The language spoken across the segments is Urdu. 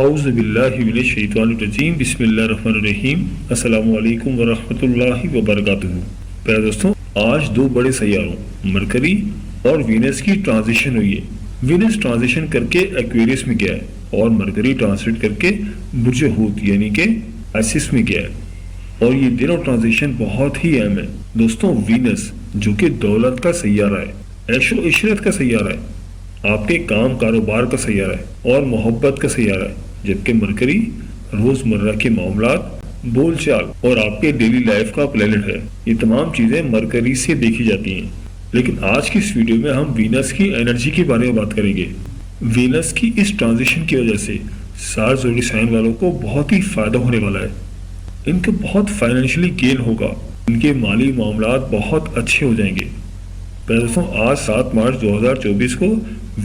اعوذ باللہ من الشیطان الرجیم بسم اللہ الرحمن الرحیم السلام علیکم ورحمۃ اللہ وبرکاتہ۔ پیارے دوستوں، آج دو بڑے سیاروں مرکری اور وینس کی ٹرانزیشن ہوئی ہے۔ وینس ٹرانزیشن کر کے ایکویریس میں گیا ہے اور مرکری ٹرانسلیٹ کر کے برج حوت یعنی کہ آئسس میں گیا ہے، اور یہ دونوں ٹرانزیشن بہت ہی اہم ہے۔ دوستوں، وینس جو کہ دولت کا سیارہ ہے، عیش و عشرت کا سیارہ ہے، آپ کے کام کاروبار کا سیارہ ہے اور محبت کا سیارہ ہے، جبکہ مرکری روزمرہ کے معاملات، بول چال اور آپ کے ڈیلی لائف کا پلینٹ ہے۔ یہ تمام چیزیں مرکری سے دیکھی جاتی ہیں، لیکن آج کی اس ویڈیو میں ہم وینس کی انرجی کے بارے میں بات کریں گے۔ وینس کی اس ٹرانزیشن کی وجہ سے 7 زوڈی سائن والوں کو بہت ہی فائدہ ہونے والا ہے۔ ان کو بہت فائنینشلی گین ہوگا، ان کے مالی معاملات بہت اچھے ہو جائیں گے۔ دوستوں، آج 7 مارچ 2024 کو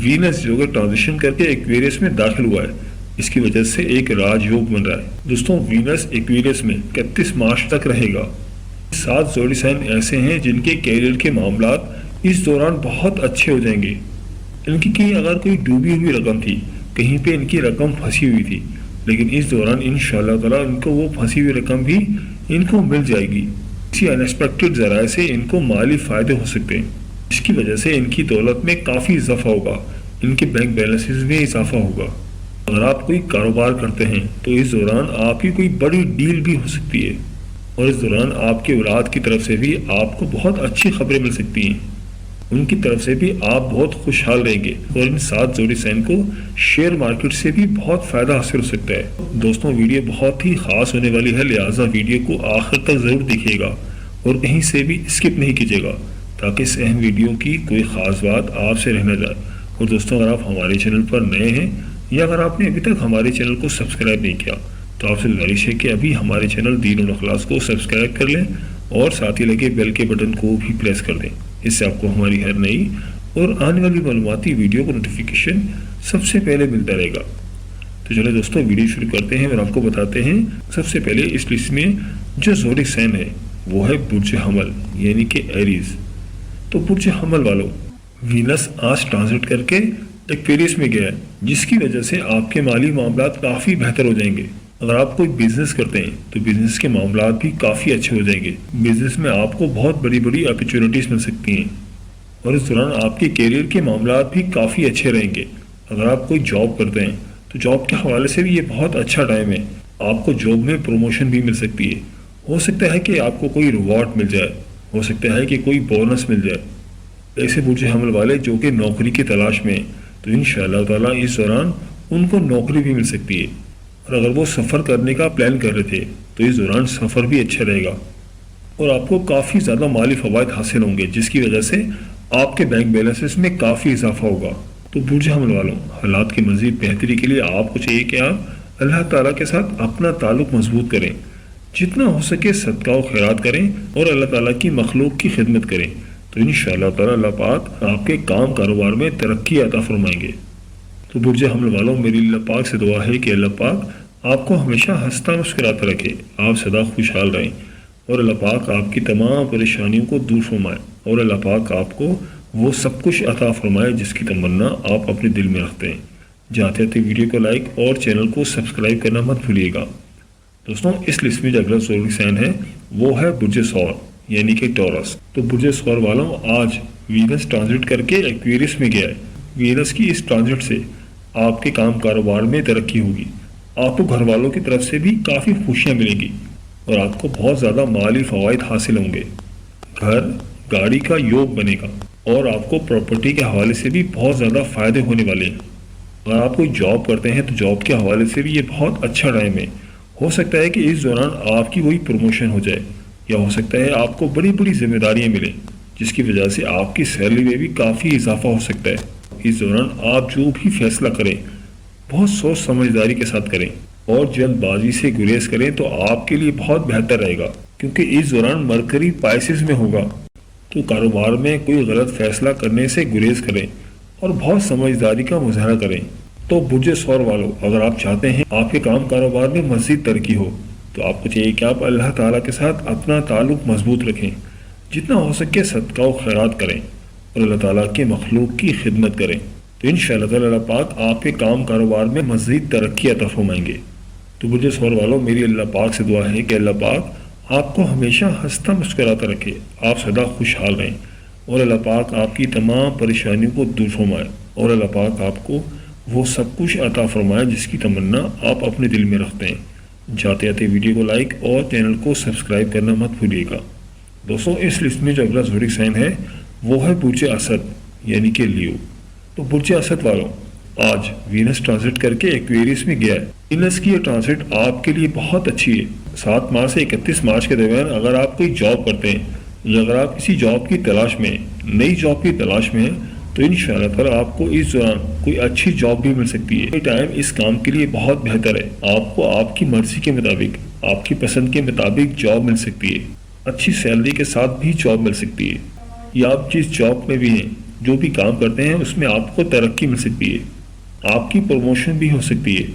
وینس جو کہ ٹرانزیشن کر کے ایکویریس میں داخل ہوا ہے، اس کی وجہ سے ایک راج یوگ بن رہا ہے۔ دوستوں، وینس ایکویریس میں 31 مارچ تک رہے گا۔ 7 زوڈی سائن ایسے ہیں جن کے کیریئر کے معاملات اس دوران بہت اچھے ہو جائیں گے۔ ان کی کہیں اگر کوئی ڈوبی ہوئی رقم تھی، کہیں پہ ان کی رقم پھنسی ہوئی تھی، لیکن اس دوران انشاءاللہ تعالیٰ ان کو وہ پھنسی ہوئی رقم بھی ان کو مل جائے گی۔ کسی انیکسپیکٹڈ ذرائع سے ان کو مالی فائدے ہو سکتے ہیں، جس کی وجہ سے ان کی دولت میں کافی اضافہ ہوگا، ان کے بینک بیلنسز میں اضافہ ہوگا۔ اگر آپ کوئی کاروبار کرتے ہیں تو اس دوران آپ کی کوئی بڑی ڈیل بھی ہو سکتی ہے، اور اس دوران آپ کے اولاد کی طرف سے بھی آپ کو بہت اچھی خبریں مل سکتی ہیں۔ ان کی طرف سے بھی آپ بہت خوشحال رہیں گے، اور ان 7 زوڈی سائن کو شیئر مارکیٹ سے بھی بہت فائدہ حاصل ہو سکتا ہے۔ دوستوں، ویڈیو بہت ہی خاص ہونے والی ہے، لہٰذا ویڈیو کو آخر تک ضرور دیکھیے گا اور کہیں سے بھی اسکپ نہیں کیجیے گا، تاکہ اس اہم ویڈیو کی کوئی خاص بات آپ سے رہ نہ جائے۔ اور دوستوں، اگر آپ ہمارے چینل پر نئے ہیں یا اگر آپ نے ابھی تک ہمارے چینل کو سبسکرائب نہیں کیا تو آپ سے گزارش ہے کہ ابھی ہمارے چینل دین و اخلاص کو سبسکرائب کر لیں اور ساتھ ہی لگے بیل کے بٹن کو بھی پریس کر دیں۔ اس سے آپ کو ہماری ہر نئی اور آنے والی معلوماتی ویڈیو کا نوٹیفیکیشن سب سے پہلے ملتا رہے گا۔ تو چلو دوستوں، ویڈیو شروع کرتے ہیں اور آپ کو بتاتے ہیں سب سے پہلے اس لسٹ میں جو زوڈک سائن ہے وہ ہے برج حمل یعنی کہ ایریز۔ تو برج حمل والوں، وینس آج ٹرانزٹ کر کے ایکویریس میں گیا ہے، جس کی وجہ سے آپ کے مالی معاملات کافی بہتر ہو جائیں گے۔ اگر آپ کوئی بزنس کرتے ہیں تو بزنس کے معاملات بھی کافی اچھے ہو جائیں گے۔ بزنس میں آپ کو بہت بڑی بڑی اپرچونیٹیز مل سکتی ہیں، اور اس دوران آپ کے کیریئر کے معاملات بھی کافی اچھے رہیں گے۔ اگر آپ کوئی جاب کرتے ہیں تو جاب کے حوالے سے بھی یہ بہت اچھا ٹائم ہے۔ آپ کو جاب میں پروموشن بھی مل سکتی ہے، ہو سکتا ہے کہ آپ کو کوئی ریوارڈ مل جائے، ہو سکتا ہے کہ کوئی بونس مل جائے۔ ایسے برج حمل والے جو کہ نوکری کی تلاش میں ہیں تو انشاءاللہ تعالیٰ اس دوران ان کو نوکری بھی مل سکتی ہے، اور اگر وہ سفر کرنے کا پلان کر رہے تھے تو اس دوران سفر بھی اچھا رہے گا، اور آپ کو کافی زیادہ مالی فوائد حاصل ہوں گے، جس کی وجہ سے آپ کے بینک بیلنسز میں کافی اضافہ ہوگا۔ تو برج حمل والوں، حالات کی مزید بہتری کے لیے آپ کو چاہیے کہ آپ اللہ تعالیٰ کے ساتھ اپنا تعلق مضبوط کریں، جتنا ہو سکے صدقہ و خیرات کریں اور اللہ تعالیٰ کی مخلوق کی خدمت کریں، تو انشاءاللہ تعالیٰ اللہ پاک آپ کے کام کاروبار میں ترقی عطا فرمائیں گے۔ تو برج حمل والوں، میری اللہ پاک سے دعا ہے کہ اللہ پاک آپ کو ہمیشہ ہنستا مسکراتا رکھے، آپ سدا خوشحال رہیں، اور اللہ پاک آپ کی تمام پریشانیوں کو دور فرمائے، اور اللہ پاک آپ کو وہ سب کچھ عطا فرمائے جس کی تمنا آپ اپنے دل میں رکھتے ہیں۔ جاتے جاتے ویڈیو کو لائک اور چینل کو سبسکرائب کرنا مت بھولیے گا۔ دوستوں، اس لسٹ میں جو اگلا زوڈک سائن ہے وہ ہے برج ثور یعنی کہ ٹورس۔ تو برج ثور والوں، آج وینس ٹرانزٹ کر کے ایکویریس میں گیا ہے۔ وینس کی اس ٹرانزٹ سے آپ کے کام کاروبار میں ترقی ہوگی، آپ کو گھر والوں کی طرف سے بھی کافی خوشیاں ملیں گی، اور آپ کو بہت زیادہ مالی فوائد حاصل ہوں گے۔ گھر گاڑی کا یوگ بنے گا، اور آپ کو پراپرٹی کے حوالے سے بھی بہت زیادہ فائدے ہونے والے ہیں۔ اگر آپ کوئی جاب کرتے ہیں تو جاب کے حوالے سے بھی یہ بہت اچھا ٹائم ہے۔ ہو سکتا ہے کہ اس دوران آپ کی کوئی پروموشن ہو جائے، یا ہو سکتا ہے آپ کو بڑی بڑی ذمہ داریاں ملیں، جس کی وجہ سے آپ کی سیلری میں بھی کافی اضافہ ہو سکتا ہے۔ اس دوران آپ جو بھی فیصلہ کریں بہت سوچ سمجھداری کے ساتھ کریں، اور جلد بازی سے گریز کریں تو آپ کے لیے بہت بہتر رہے گا، کیونکہ اس دوران مرکری پائسز میں ہوگا۔ تو کاروبار میں کوئی غلط فیصلہ کرنے سے گریز کریں اور بہت سمجھداری کا مظاہرہ کریں۔ تو برج ثور والوں، اگر آپ چاہتے ہیں آپ کے کام کاروبار میں مزید ترقی ہو تو آپ کو چاہیے کہ آپ اللہ تعالیٰ کے ساتھ اپنا تعلق مضبوط رکھیں، جتنا ہو سکے صدقہ و خیرات کریں اور اللہ تعالیٰ کے مخلوق کی خدمت کریں۔ تو تو انشاءاللہ تعالی اللہ پاک آپ کے کام کاروبار میں مزید ترقی عطا فرمائیں گے۔ تو برج سور والوں، میری اللہ پاک سے دعا ہے کہ اللہ پاک آپ کو ہمیشہ ہنستا مسکراتا رکھے، آپ سدا خوشحال رہیں، اور اللہ پاک آپ کی تمام پریشانیوں کو دور فرمائے، اور اللہ پاک آپ کو وہ سب کچھ عطا فرمائے جس کی تمنا آپ اپنے دل میں رکھتے ہیں۔ جاتے آتے ویڈیو کو لائک اور چینل کو سبسکرائب کرنا مت بھولیے گا۔ دوستوں، اس لسٹ میں جو اگلا زوڈک سائن ہے وہ ہے برج اسد یعنی کہ لیو۔ تو برج اسد والوں، آج وینس ٹرانزٹ کر کے ایکویریس میں گیا ہے۔ وینس کی یہ ٹرانزٹ آپ کے لیے بہت اچھی ہے۔ 7 مارچ سے 31 مارچ کے درمیان اگر آپ کوئی جاب کرتے ہیں یا اگر آپ کسی جاب کی تلاش میں ہیں، نئی جاب کی تلاش میں ہیں، تو انشاءاللہ تعالی آپ کو اس دوران کوئی اچھی جاب بھی مل سکتی ہے۔ یہ ٹائم اس کام کے لیے بہت بہتر ہے۔ آپ کو آپ کی مرضی کے مطابق، آپ کی پسند کے مطابق جاب مل سکتی ہے، اچھی سیلری کے ساتھ بھی جاب مل سکتی ہے، یا آپ جس جاب میں بھی ہیں، جو بھی کام کرتے ہیں، اس میں آپ کو ترقی مل سکتی ہے، آپ کی پروموشن بھی ہو سکتی ہے۔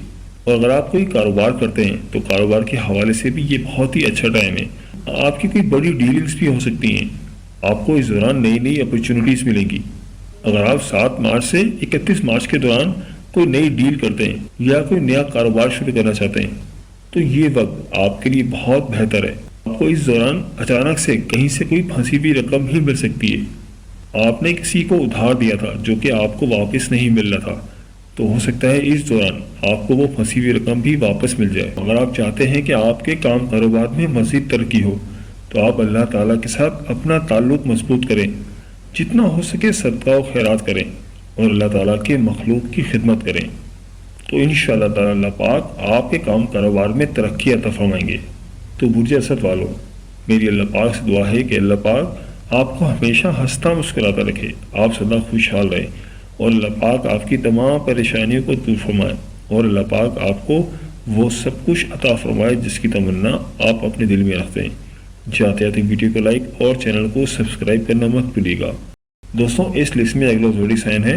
اور اگر آپ کوئی کاروبار کرتے ہیں تو کاروبار کے حوالے سے بھی یہ بہت ہی اچھا ٹائم ہے۔ آپ کی کوئی بڑی ڈیلنگز بھی ہو سکتی ہیں، آپ کو اس دوران نئی نئی اپرچونیٹیز ملیں گی۔ اگر آپ 7 مارچ سے 31 مارچ کے دوران کوئی نئی ڈیل کرتے ہیں یا کوئی نیا کاروبار شروع کرنا چاہتے ہیں تو یہ وقت آپ کے لیے بہت بہتر ہے۔ آپ کو اس دوران اچانک سے کہیں سے کوئی پھنسی ہوئی رقم بھی مل سکتی ہے۔ آپ نے کسی کو ادھار دیا تھا جو کہ آپ کو واپس نہیں مل رہا تھا، تو ہو سکتا ہے اس دوران آپ کو وہ پھنسی ہوئی رقم بھی واپس مل جائے۔ اگر آپ چاہتے ہیں کہ آپ کے کام کاروبار میں مزید ترقی ہو تو آپ اللہ تعالیٰ کے ساتھ اپنا تعلق مضبوط کریں، جتنا ہو سکے صدقہ و خیرات کریں اور اللہ تعالیٰ کے مخلوق کی خدمت کریں، تو انشاءاللہ تعالیٰ اللہ پاک آپ کے کام کاروبار میں ترقی عطا فرمائیں گے۔ تو برج اسد والوں، میری اللہ پاک سے دعا ہے کہ اللہ پاک آپ کو ہمیشہ ہنستا مسکراتا رکھے، آپ سدا خوشحال رہیں، اور اللہ پاک آپ کی تمام پریشانیوں کو دور فرمائے، اور اللہ پاک آپ کو وہ سب کچھ عطا فرمائے جس کی تمنا آپ اپنے دل میں رکھتے ہیں۔ جاتے آتے ویڈیو کو لائک اور چینل کو سبسکرائب کرنا مت بھولیے گا۔ دوستوں، اس لسٹ میں اگلا زوڈک سائن ہے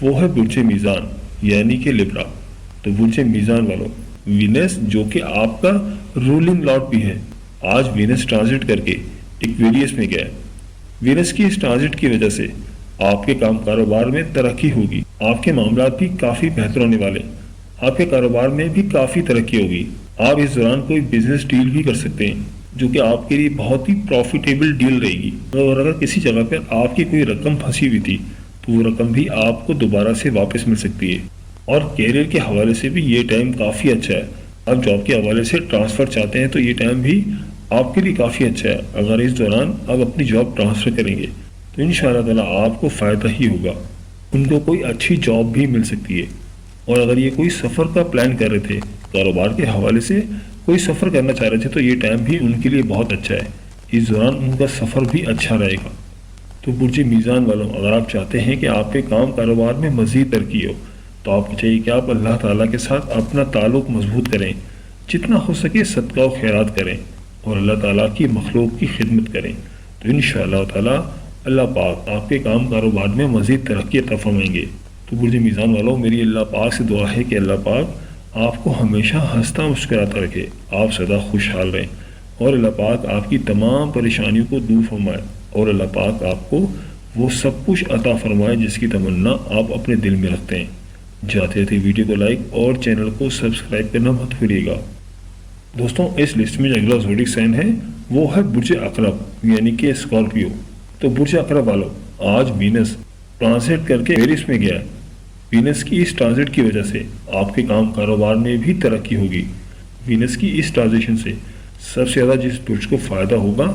وہ ہے برج میزان یعنی کہ لبرا۔ تو برج میزان والوں، وینس جو کہ آپ کا رولنگ لاٹ بھی ہے، آج وینس ٹرانزٹ کر کے ایکویریس میں گیا ہے۔ وینس کی اس ٹرانزٹ کی وجہ سے آپ کے کام کاروبار میں ترقی ہوگی، آپ کے معاملات بھی کافی بہتر ہونے والے، آپ کے کاروبار میں بھی کافی ترقی ہوگی۔ آپ اس دوران کوئی بزنس ڈیل بھی کر سکتے ہیں جو کہ آپ کے لیے بہت ہی پروفیٹیبل ڈیل رہے گی، اور اگر کسی جگہ پر آپ کی کوئی رقم پھنسی ہوئی تھی تو وہ رقم بھی آپ کو دوبارہ سے واپس مل سکتی ہے۔ اور کیریئر کے حوالے سے بھی یہ ٹائم کافی اچھا ہے۔ آپ جاب کے حوالے سے ٹرانسفر چاہتے ہیں تو یہ ٹائم بھی آپ کے لیے کافی اچھا ہے۔ اگر اس دوران آپ اپنی جاب ٹرانسفر کریں گے تو انشاءاللہ تعالیٰ آپ کو فائدہ ہی ہوگا، ان کو کوئی اچھی جاب بھی مل سکتی ہے۔ اور اگر یہ کوئی سفر کا پلان کر رہے تھے، کاروبار کے حوالے سے کوئی سفر کرنا چاہ رہے تھے، تو یہ ٹائم بھی ان کے لیے بہت اچھا ہے، اس دوران ان کا سفر بھی اچھا رہے گا۔ تو برج میزان والوں، اگر آپ چاہتے ہیں کہ آپ کے کام کاروبار میں مزید ترقی ہو تو آپ کو چاہیے کہ آپ اللہ تعالیٰ کے ساتھ اپنا تعلق مضبوط کریں، جتنا ہو سکے صدقہ و خیرات کریں اور اللہ تعالیٰ کی مخلوق کی خدمت کریں، تو انشاءاللہ تعالیٰ اللہ پاک آپ کے کام کاروبار میں مزید ترقی عطا فرمائیں گے۔ تو برج میزان والوں، میری اللہ پاک سے دعا ہے کہ اللہ پاک آپ کو ہمیشہ ہنستا مسکراتا رکھے، آپ سدا خوشحال رہیں، اور اللہ پاک آپ کی تمام پریشانیوں کو دور فرمائے، اور اللہ پاک آپ کو وہ سب کچھ عطا فرمائے جس کی تمنا آپ اپنے دل میں رکھتے ہیں۔ جاتے جاتے ویڈیو کو لائک اور چینل کو سبسکرائب کرنا مت بھولیے گا۔ دوستوں، اس لسٹ میں جو اگلا زوڈک سائن ہے وہ ہے برج عقرب یعنی کہ اسکارپیو۔ تو برج عقرب والوں، آج وینس ٹرانزٹ کر کے ایکویریس میں گیا ہے۔ وینس کی اس ٹرانزٹ کی وجہ سے آپ کے کام کاروبار میں بھی ترقی ہوگی۔ وینس کی اس ٹرانزیشن سے سب سے زیادہ جس برج کو فائدہ ہوگا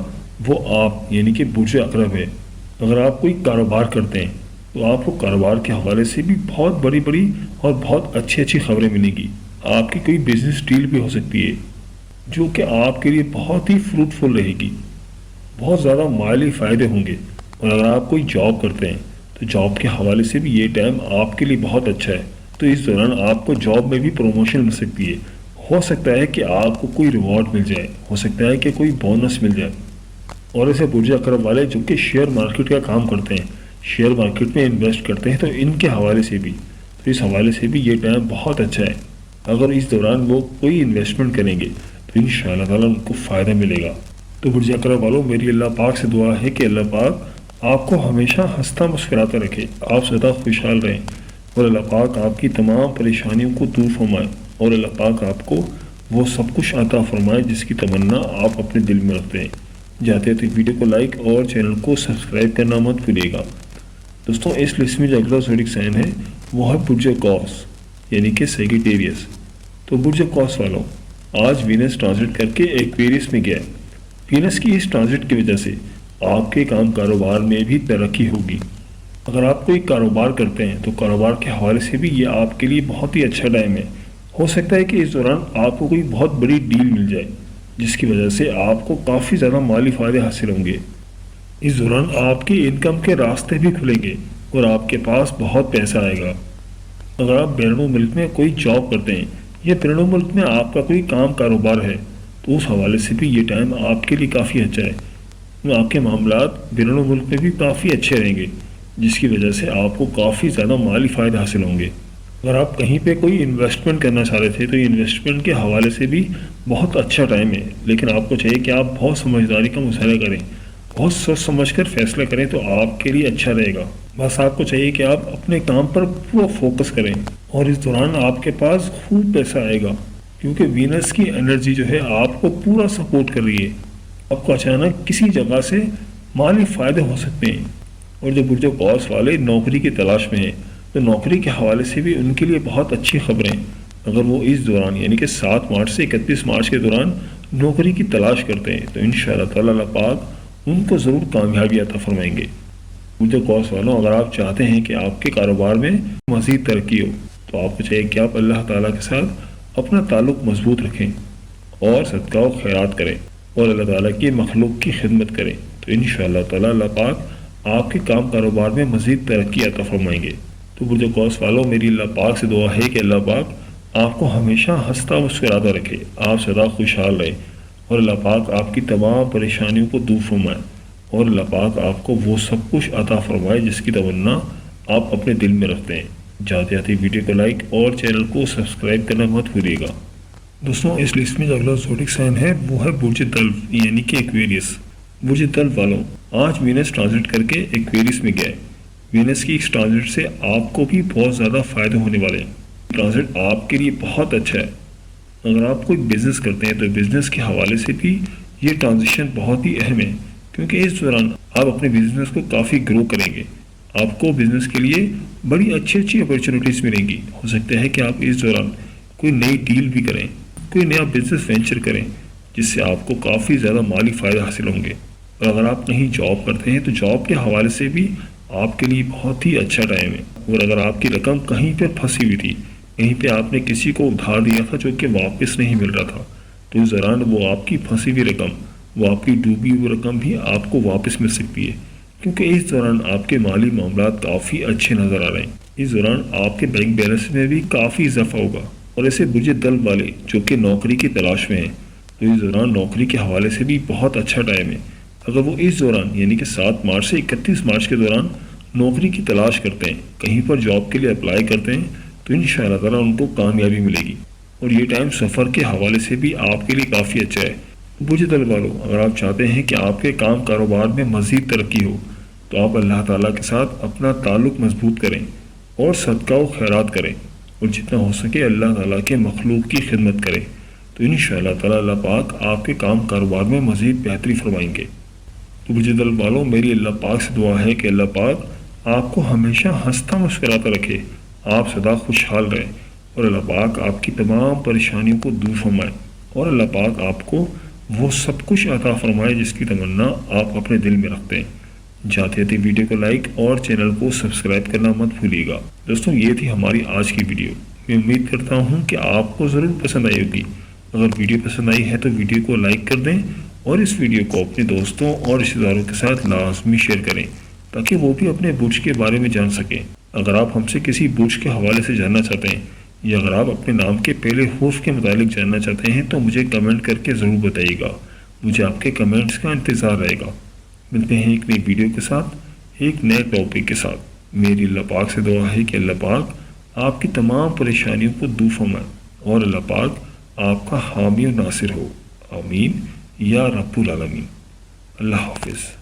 وہ آپ یعنی کہ برج عقرب ہے۔ اگر آپ کوئی کاروبار کرتے ہیں تو آپ کو کاروبار کے حوالے سے بھی بہت بڑی بڑی اور بہت اچھی خبریں ملیں گی۔ آپ کی کوئی بزنس ڈیل بھی ہو سکتی ہے جو کہ آپ کے لیے بہت ہی فروٹفل رہے گی، بہت زیادہ مالی فائدے ہوں گے۔ اور اگر آپ کوئی جاب کرتے ہیں تو جاب کے حوالے سے بھی یہ ٹائم آپ کے لیے بہت اچھا ہے، تو اس دوران آپ کو جاب میں بھی پروموشن مل سکتی ہے۔ ہو سکتا ہے کہ آپ کو کوئی ریوارڈ مل جائے، ہو سکتا ہے کہ کوئی بونس مل جائے۔ اور ایسے برج عقرب والے جو کہ شیئر مارکیٹ کا کام کرتے ہیں، شیئر مارکیٹ میں انویسٹ کرتے ہیں، تو ان کے حوالے سے بھی، تو اس حوالے سے بھی یہ ٹائم بہت اچھا ہے۔ اگر اس دوران وہ کوئی انویسٹمنٹ کریں گے تو انشاءاللہ تعالیٰ ان کو فائدہ ملے گا۔ تو برج عقرب والوں، میری اللہ پاک سے دعا ہے کہ اللہ پاک آپ کو ہمیشہ ہنستا مسکراتا رکھے، آپ سدا خوشحال رہیں، اور اللہ پاک آپ کی تمام پریشانیوں کو دور فرمائے اور اللہ پاک آپ کو وہ سب کچھ عطا فرمائے جس کی تمنا آپ اپنے دل میں رکھتے ہیں۔ جاتے تو ویڈیو کو لائک اور چینل کو سبسکرائب کرنا مت بھولیے گا۔ دوستوں اس لسٹ میں جو اگلا زوڈک سائن ہے وہ ہے برج قوس یعنی کہ سیگیٹیریس۔ تو برج قوس والوں، آج وینس ٹرانزٹ کر کے ایکویریس میں گیا۔ وینس کی اس ٹرانزٹ کی وجہ سے آپ کے کام کاروبار میں بھی ترقی ہوگی۔ اگر آپ کوئی کاروبار کرتے ہیں تو کاروبار کے حوالے سے بھی یہ آپ کے لیے بہت ہی اچھا ٹائم ہے۔ ہو سکتا ہے کہ اس دوران آپ کو کوئی بہت بڑی ڈیل مل جائے جس کی وجہ سے آپ کو کافی زیادہ مالی فائدے حاصل ہوں گے۔ اس دوران آپ کی انکم کے راستے بھی کھلیں گے اور آپ کے پاس بہت پیسہ آئے گا۔ اگر آپ بیرون ملک میں کوئی جاب کرتے ہیں یا بیرون ملک میں آپ کا کوئی کام کاروبار ہے تو اس حوالے سے بھی یہ ٹائم آپ کے لیے کافی اچھا ہے۔ آپ کے معاملات بیرون ملک میں بھی کافی اچھے رہیں گے جس کی وجہ سے آپ کو کافی زیادہ مالی فائدے حاصل ہوں گے۔ اگر آپ کہیں پہ کوئی انویسٹمنٹ کرنا چاہ رہے تھے تو یہ انویسٹمنٹ کے حوالے سے بھی بہت اچھا ٹائم ہے، لیکن آپ کو چاہیے کہ آپ بہت سمجھداری کا مظاہرہ کریں، بہت سوچ سمجھ کر فیصلہ کریں تو آپ کے لیے اچھا رہے گا۔ بس آپ کو چاہیے کہ آپ اپنے کام پر پورا فوکس کریں اور اس دوران آپ کے پاس خوب پیسہ آئے گا کیونکہ وینس کی انرجی جو ہے آپ کو پورا سپورٹ کر رہی ہے۔ آپ کو اچانک کسی جگہ سے مالی فائدے ہو سکتے ہیں۔ اور جو برج قوس والے نوکری کی تلاش میں ہیں تو نوکری کے حوالے سے بھی ان کے لیے بہت اچھی خبریں۔ اگر وہ اس دوران یعنی کہ 7 مارچ سے 31 مارچ کے دوران نوکری کی تلاش کرتے ہیں تو انشاءاللہ تعالی اللہ پاک ان کو ضرور کامیابی عطا فرمائیں گے۔ برج قوس والوں، اگر آپ چاہتے ہیں کہ آپ کے کاروبار میں مزید ترقی ہو تو آپ کو چاہیے کہ آپ اللہ تعالیٰ کے ساتھ اپنا تعلق مضبوط رکھیں اور صدقہ و خیرات کریں اور اللہ تعالیٰ کی مخلوق کی خدمت کریں تو انشاءاللہ تعالی اللہ پاک آپ کے کام کاروبار میں مزید ترقی عطا فرمائیں گے۔ تو برج قوس والوں، میری اللہ پاک سے دعا ہے کہ اللہ پاک آپ کو ہمیشہ ہنستا مسکراتا رکھے، آپ سدا خوشحال رہے اور اللہ پاک آپ کی تمام پریشانیوں کو دور فرمائے اور اللہ پاک آپ کو وہ سب کچھ عطا فرمائے جس کی تمنا آپ اپنے دل میں رکھتے ہیں۔ جاتے جاتے ویڈیو کو لائک اور چینل کو سبسکرائب کرنا مت بھولیے گا۔ دوستوں اس لسٹ میں جو اگلا زوڈک سائن ہے وہ ہے برج دلو یعنی کہ ایکویریس۔ برج دلو والوں، آج وینس ٹرانزٹ کر کے ایکویریس میں گیا ہے۔ وینس کی اس ٹرانزٹ سے آپ کو بھی بہت زیادہ فائدے ہونے والے ہیں۔ ٹرانزٹ آپ کے لیے بہت اچھا ہے۔ اگر آپ کوئی بزنس کرتے ہیں تو بزنس کے حوالے سے بھی یہ ٹرانزیشن بہت ہی اہم ہے کیونکہ اس دوران آپ اپنے بزنس کو کافی گرو کریں گے۔ آپ کو بزنس کے لیے بڑی اچھی اپرچونیٹیز ملیں گی۔ ہو سکتا ہے کہ آپ اس دوران کوئی نئی ڈیل بھی کریں، کوئی نیا بزنس وینچر کریں جس سے آپ کو کافی زیادہ مالی فائدہ حاصل ہوں گے۔ اور اگر آپ کہیں جاب کرتے ہیں تو جاب کے حوالے سے بھی آپ کے لیے بہت ہی اچھا ٹائم ہے۔ اور اگر آپ کی رقم کہیں پہ پھنسی ہوئی تھی، کہیں پہ آپ نے کسی کو ادھار دیا تھا جو کہ واپس نہیں مل رہا تھا تو اس دوران وہ آپ کی پھنسی ہوئی رقم، وہ آپ کی ڈوبی ہوئی رقم بھی آپ کو واپس مل سکتی ہے کیونکہ اس دوران آپ کے مالی معاملات کافی اچھے نظر آ رہے ہیں۔ اس دوران آپ کے بینک بیلنس میں بھی کافی اضافہ ہوگا۔ اور ایسے برج دلو والے جو کہ نوکری کی تلاش میں ہیں تو اس دوران نوکری کے حوالے سے بھی بہت اچھا ٹائم ہے۔ اگر وہ اس دوران یعنی کہ 7 مارچ سے 31 مارچ کے دوران نوکری کی تلاش کرتے ہیں، کہیں پر جاب کے لیے اپلائی کرتے ہیں تو انشاءاللہ تعالیٰ ان کو کامیابی ملے گی۔ اور یہ ٹائم سفر کے حوالے سے بھی آپ کے لیے کافی اچھا ہے۔ برج دلو والوں، اگر آپ چاہتے ہیں کہ آپ کے کام کاروبار میں مزید ترقی ہو تو آپ اللہ تعالیٰ کے ساتھ اپنا تعلق مضبوط کریں اور صدقہ و خیرات کریں اور جتنا ہو سکے اللہ تعالیٰ کے مخلوق کی خدمت کریں تو انشاءاللہ تعالیٰ اللہ پاک آپ کے کام کاروبار میں مزید بہتری فرمائیں گے۔ تو برج دلو والوں، میری اللہ پاک سے دعا ہے کہ اللہ پاک آپ کو ہمیشہ ہنستا مسکراتا رکھے، آپ سدا خوشحال رہیں اور اللہ پاک آپ کی تمام پریشانیوں کو دور فرمائے اور اللہ پاک آپ کو وہ سب کچھ عطا فرمائے جس کی تمنا آپ اپنے دل میں رکھتے ہیں۔ جاتے جاتے ویڈیو کو لائک اور چینل کو سبسکرائب کرنا مت بھولیے گا۔ دوستوں یہ تھی ہماری آج کی ویڈیو۔ میں امید کرتا ہوں کہ آپ کو ضرور پسند آئی ہوگی۔ اگر ویڈیو پسند آئی ہے تو ویڈیو کو لائک کر دیں اور اس ویڈیو کو اپنے دوستوں اور رشتہ داروں کے ساتھ لازمی شیئر کریں تاکہ وہ بھی اپنے برج کے بارے میں جان سکیں۔ اگر آپ ہم سے کسی برج کے حوالے سے جاننا چاہتے ہیں یا اگر آپ اپنے نام کے پہلے حرف کے متعلق جاننا چاہتے ہیں تو مجھے کمنٹ کر کے ضرور بتائیے گا۔ مجھے آپ کے کمنٹس کا انتظار رہے گا۔ ملتے ہیں ایک نئی ویڈیو کے ساتھ، ایک نئے ٹاپک کے ساتھ۔ میری اللہ پاک سے دعا ہے کہ اللہ پاک آپ کی تمام پریشانیوں کو دور فرمائے اور اللہ پاک آپ کا حامی و ناصر ہو۔ آمین یا رب العالمین۔ اللہ حافظ۔